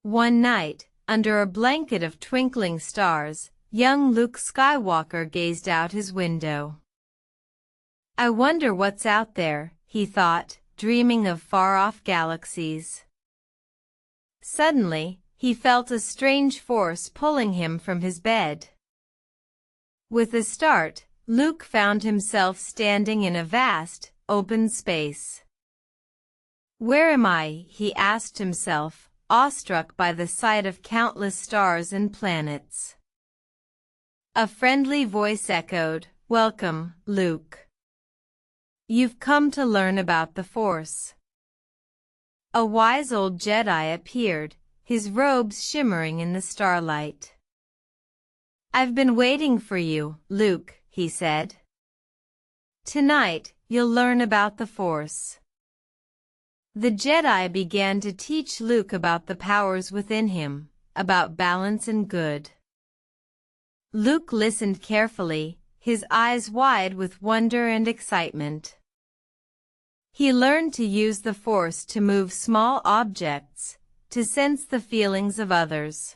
One night, under a blanket of twinkling stars, young Luke Skywalker gazed out his window. "I wonder what's out there," he thought, dreaming of far-off galaxies. Suddenly, he felt a strange force pulling him from his bed. With a start, Luke found himself standing in a vast, open space. "Where am I?" he asked himself, awestruck by the sight of countless stars and planets. A friendly voice echoed, "Welcome, Luke. You've come to learn about the Force." A wise old Jedi appeared, his robes shimmering in the starlight. "I've been waiting for you, Luke," he said. "Tonight, you'll learn about the Force." The Jedi began to teach Luke about the powers within him, about balance and good. Luke listened carefully, his eyes wide with wonder and excitement. He learned to use the Force to move small objects, to sense the feelings of others.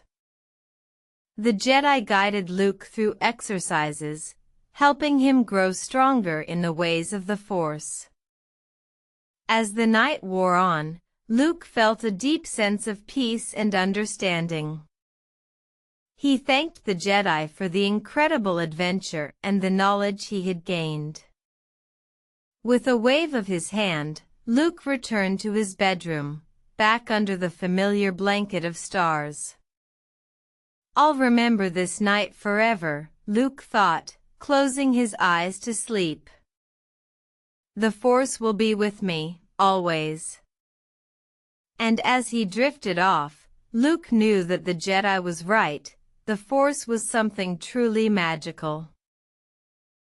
The Jedi guided Luke through exercises, helping him grow stronger in the ways of the Force. As the night wore on, Luke felt a deep sense of peace and understanding. He thanked the Jedi for the incredible adventure and the knowledge he had gained. With a wave of his hand, Luke returned to his bedroom, back under the familiar blanket of stars. "I'll remember this night forever," Luke thought, closing his eyes to sleep. "The Force will be with me, always." And as he drifted off, Luke knew that the Jedi was right, the Force was something truly magical.